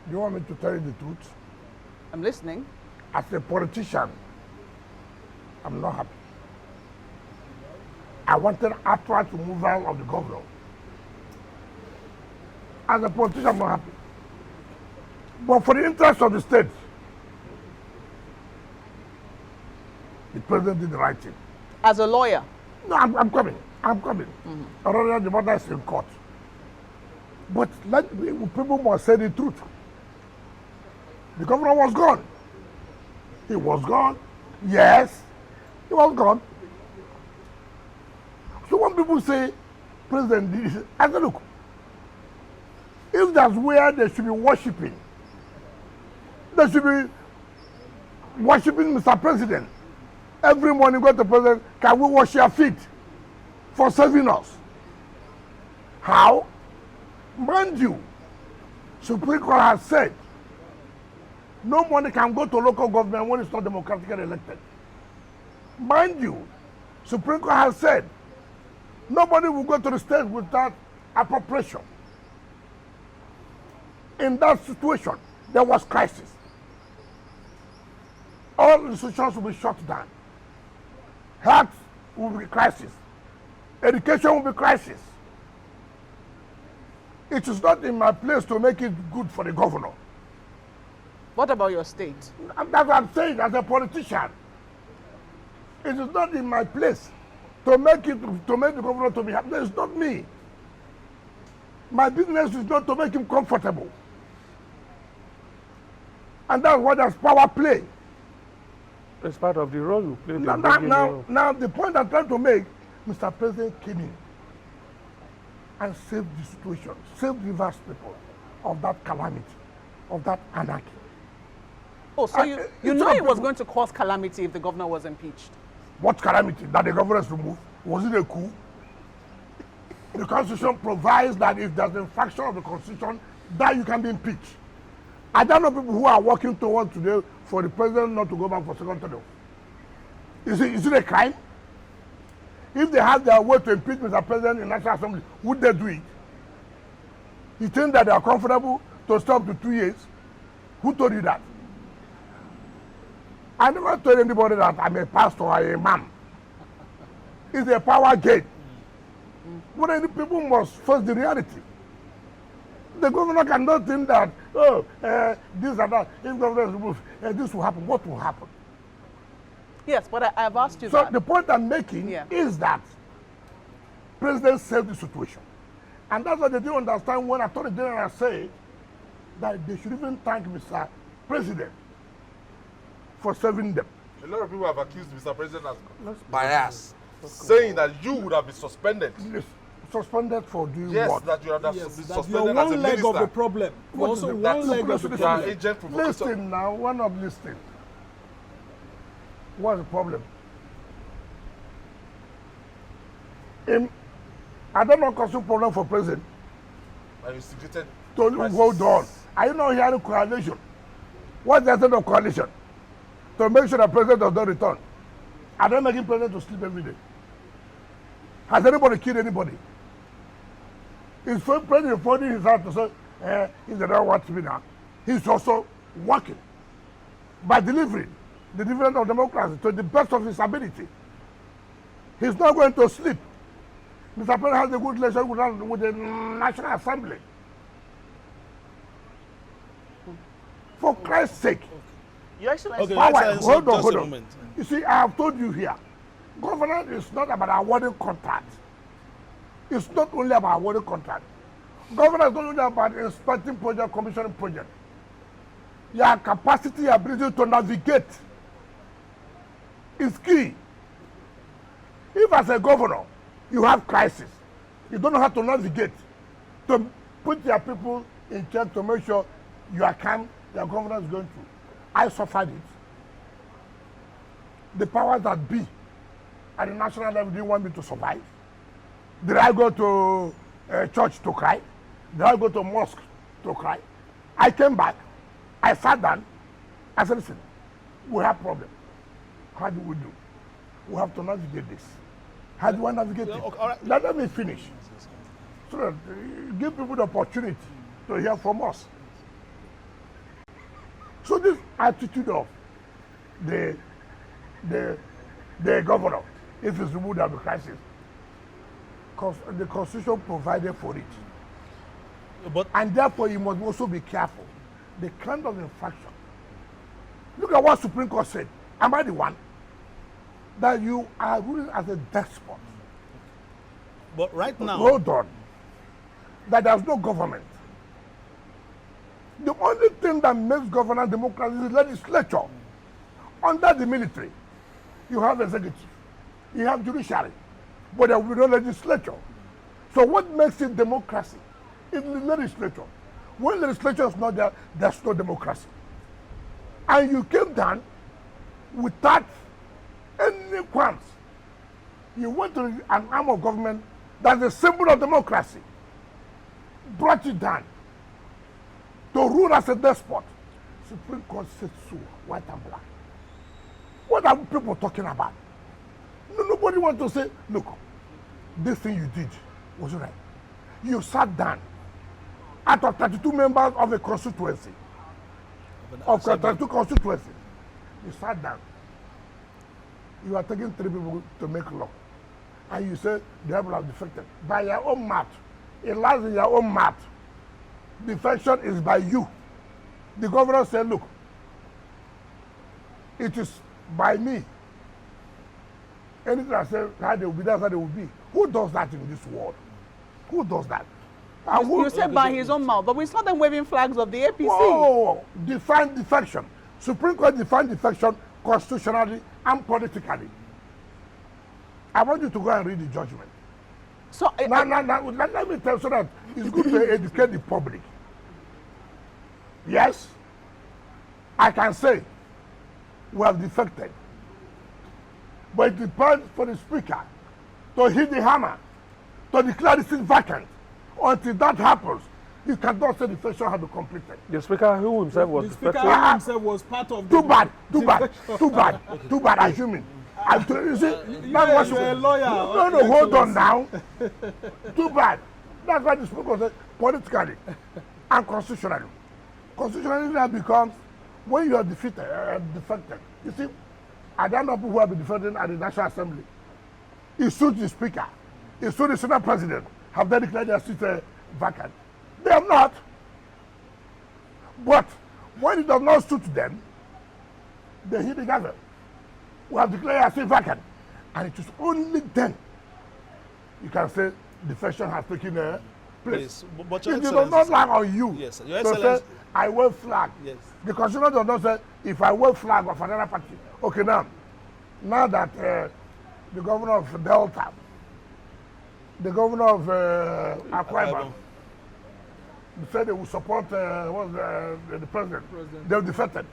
Do you want me to tell you the truth? I'm listening. As a politician, I'm not happy. I wanted outright removal of the governor. As a politician, I'm not happy. But for the interest of the state, the president did the right thing. As a lawyer? No, I'm coming. Already the matter is in court. But people must say the truth. The governor was gone. He was gone. Yes, he was gone. So when people say, President did this, I say, look, if that's where they should be worshiping, they should be worshiping Mr. President. Every morning go to President, can we wash your feet for serving us? How? Mind you, Supreme Court has said no money can go to local government when it's not democratically elected. Mind you, Supreme Court has said nobody will go to the state without appropriation. In that situation, there was crisis. All institutions will be shut down. Health will be crisis. Education will be crisis. It is not in my place to make it good for the governor. What about your state? That's what I'm saying as a politician. It is not in my place to make the governor to be happy. It's not me. My business is not to make him comfortable. And that's what that's power play. It's part of the role you play. Now, the point I'm trying to make, Mr. President came in and saved the situation, saved Rivers people of that calamity, of that anarchy. Oh, so you know it was going to cause calamity if the governor was impeached? What calamity? That the governor is removed? Was it a coup? The Constitution provides that if there's an infraction of the Constitution, that you can be impeached. I don't know people who are working toward today for the president not to go back for second term. Is it a crime? If they have their way to impeach Mr. President in National Assembly, would they do it? You think that they are comfortable to stop to 2 years? Who told you that? I never told anybody that I'm a pastor or a imam. It's a power game. But then the people must face the reality. The governor cannot think that, this and that, if governor is removed, this will happen. What will happen? Yes, but I've asked you that. So the point I'm making is that President saved the situation. And that's what they didn't understand when Attorney General said that they should even thank Mr. President for serving them. A lot of people have accused Mr. President as bias, saying that you would have been suspended. Yes. Suspended for doing what? Yes, that you are suspended as a leg minister. of the problem. Also, one leg of the problem. Agent provocateur. Listen now, one of listening. What's the problem? I don't know cause a problem for president. And you secreted. Hold on. Are you not hearing coalition? What's the essence of coalition? To make sure the president does not return. Are they making president to sleep every day? Has anybody killed anybody? Is president holding his hand to say, he doesn't want to be now. He's also working by delivering the dividend of democracy to the best of his ability. He's not going to sleep. Mr. President has a good relationship with the National Assembly. For Christ's sake. Your Excellency. Hold on. You see, I have told you here, governance is not about awarding contracts. It's not only about awarding contracts. Governance is not only about inspecting project, commissioning project. Your capacity, your ability to navigate is key. If as a governor, you have crisis, you don't know how to navigate, to put your people in check to make sure you are calm, your governance is going through. I suffered it. The powers that be at the national level didn't want me to survive. Did I go to church to cry? Did I go to mosque to cry? I came back. I sat down. I said, listen, we have problem. How do we do? We have to navigate this. How do I navigate it? Okay, right. Let me finish. So that give people the opportunity to hear from us. So this attitude of the governor, if it's removed out of the crisis, the constitution provided for it. But And therefore, you must also be careful. The kind of infraction. Look at what Supreme Court said. Am I the one? That you are ruling as a despot. right now, Hold on. That there's no government. The only thing that makes governance democracy is legislature. Under the military, you have executive, you have judiciary, but there will be no legislature. So what makes it democracy is the legislature. When legislature is not there, there's no democracy. And you came down without any qualms. You went to an arm of government that's a symbol of democracy, brought it down to rule as a despot. Supreme Court said so, white and black. What are people talking about? Nobody wants to say, look, this thing you did was right. You sat down out of 32 members of a constituency, of 32 constituency. You sat down. You are taking 3 people to make law. And you say the people have defected. By your own math, it lies in your own math. Defection is by you. The governor said, look, it is by me. Anything I say, how they will be, that's how they will be. Who does that in this world? Who does that? You said by his own mouth, but we saw them waving flags of the APC. Oh, define defection. Supreme Court defined defection constitutionally and politically. I want you to go and read the judgment. So Now, let me tell you so that it's good to educate the public. Yes, I can say we have defected. But it depends for the speaker to hit the hammer, to declare the seat vacant. Until that happens, you cannot say the defection has been completed. The speaker who himself was the speaker defected. himself was part of the... Too bad, assuming. You see, that's what you're a lawyer. No, hold on now. Too bad. That's why the speaker said politically and constitutionally. Constitutionally now becomes when you are defeated, defected. You see, I don't know people who have been defending at the National Assembly. It suits the speaker. It suits the Senate president. Have they declared their seat vacant? They have not. But when it does not suit them, they hit the gavel. We have declared our seat vacant. And it is only then you can say defection has taken place. But It does not lie on you. Yes, Your to Excellency. say, I wave flag. Yes. The constitution does not say, if I wave flag of another party. Okay, now that the governor of Delta, the governor of Akwa Ibom, said they will support the president. They defected.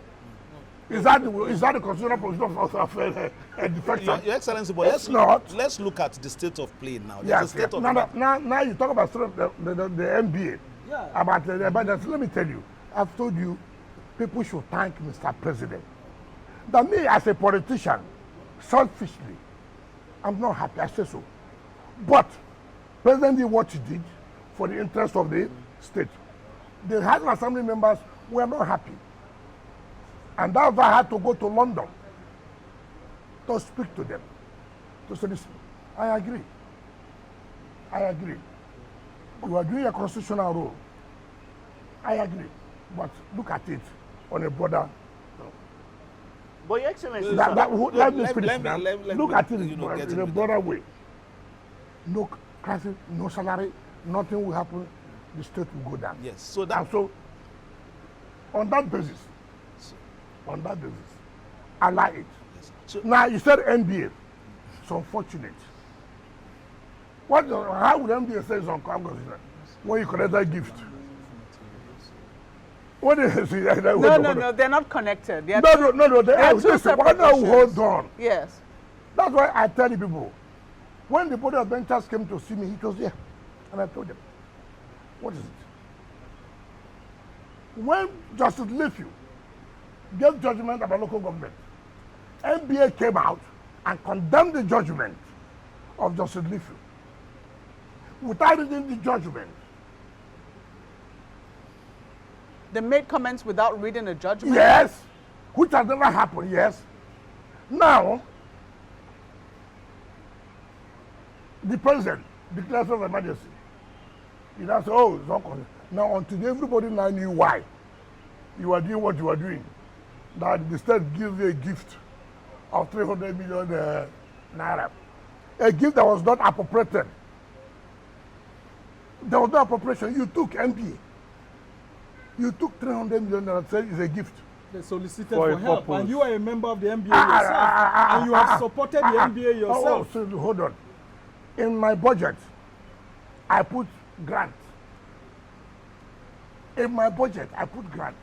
Is that the constitutional position of a defection? Your Excellency, but let's look at the state of play now. There's a state of now you talk about the NBA. Yeah. About the budget. Let me tell you, I've told you, people should thank Mr. President. That me as a politician, selfishly, I'm not happy. I say so. But President did what he did for the interest of the state. The House of Assembly members were not happy. And that's why I had to go to London to speak to them. To say, listen, I agree. You are doing a constitutional role. I agree. But look at it on a broader. but Your Excellency, Let me finish now. Look at it get in a broader way. No crisis, no salary, nothing will happen. The state will go down. Yes. So And so, on that basis, I like it. So- Now, you said NBA. It's unfortunate. How would NBA say it's unconstitutional when you collect that gift? What is it? no, they're not connected. They are No, they are. two Listen, separate why not issues. hold on? Yes. That's why I tell the people, when the Board of Benchers came to see me, he was here. And I told them, what is it? When Justice Leafield gave judgment about local government, NBA came out and condemned the judgment of Justice Leafield. Without reading the judgment, They made comments without reading a judgment? Yes, which has never happened, yes. Now, the president declares of emergency. He now says, oh, it's not concerned. Now, until everybody now knew why you are doing what you are doing, that the state gives you a gift of 300 million naira. A gift that was not appropriated. There was no appropriation. You took MPA. You took 300 million naira and said it's a gift. They solicited For for a help, purpose. and you are a member of the NBA yourself, and you have supported the NBA yourself. Oh, so hold on. In my budget, I put grant. In my budget, I put grant.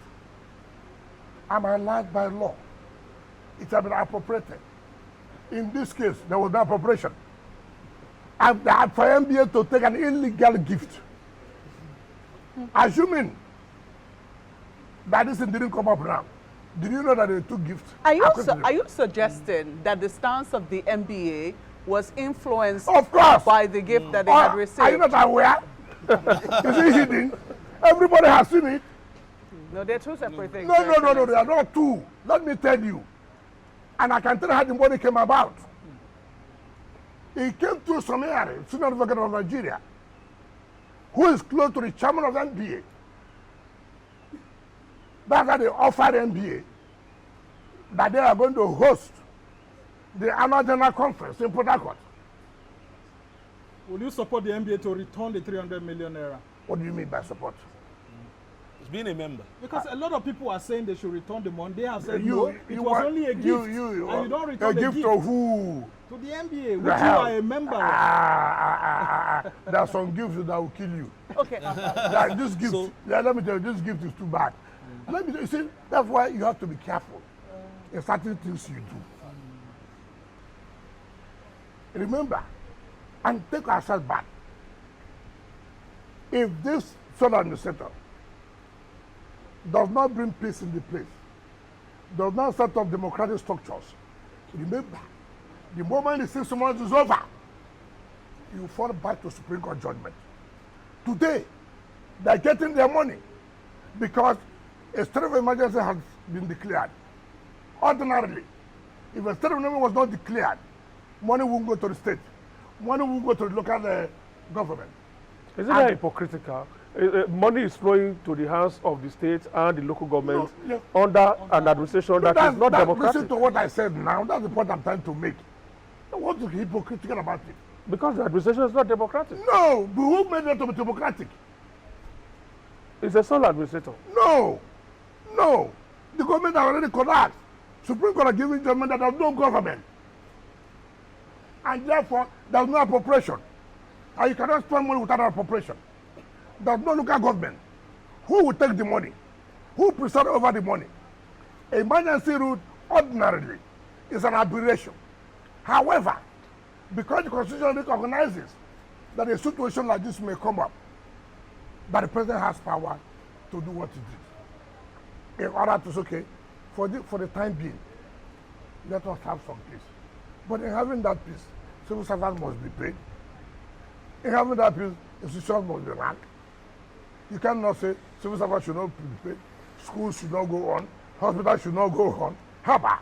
I'm allowed by law. It has been appropriated. In this case, there was no appropriation. And for NBA to take an illegal gift, assuming that this thing didn't come up now, did you know that they took gifts? Are you suggesting that the stance of the NBA was influenced Of course. by the gift that they had received? Are you not aware? Is it hidden? Everybody has seen it. No, they're two separate things. No, they are not two. Let me tell you. And I can tell you how the money came about. It came through some area, senior advocate of Nigeria, who is close to the chairman of the NBA. That's how they offered NBA that they are going to host the annual general conference in Port Harcourt. Will you support the NBA to return the 300 million naira? What do you mean by support? It's being a member. Because a lot of people are saying they should return the money. They have said You- no, you it was want- only a gift, and you don't return a the gift gift to who? to the NBA, which The you hell? are a member of. There are some gifts that will kill you. Okay. Like this gift, So- let me tell you, this gift is too bad. Let me tell you, see, that's why you have to be careful in certain things you do. Remember, and take ourselves back. If this solar administrator does not bring peace in the place, does not set up democratic structures, remember, the moment the 6 months is over, you fall back to Supreme Court judgment. Today, they're getting their money because a state of emergency has been declared. Ordinarily, if a state of emergency was not declared, money won't go to the state. Money won't go to the local government. Isn't that hypocritical? Money is flowing to the hands of the state and the local government No, under an administration that is not democratic. Listen to what I said now. That's the point I'm trying to make. What's hypocritical about it? Because the administration is not democratic. No, but who made it to be democratic? It's a sole administrator. No. The government has already collapsed. Supreme Court has given judgment that there's no government. And therefore, there's no appropriation. And you cannot spend money without an appropriation. There's no local government. Who will take the money? Who will preside over the money? Emergency route ordinarily is an aberration. However, because the Constitution recognizes that a situation like this may come up, that the president has power to do what he did. In order to say, okay, for the time being, let us have some peace. But in having that peace, civil servants must be paid. In having that peace, institutions must be run. You cannot say civil servants should not be paid, schools should not go on, hospitals should not go on. How about?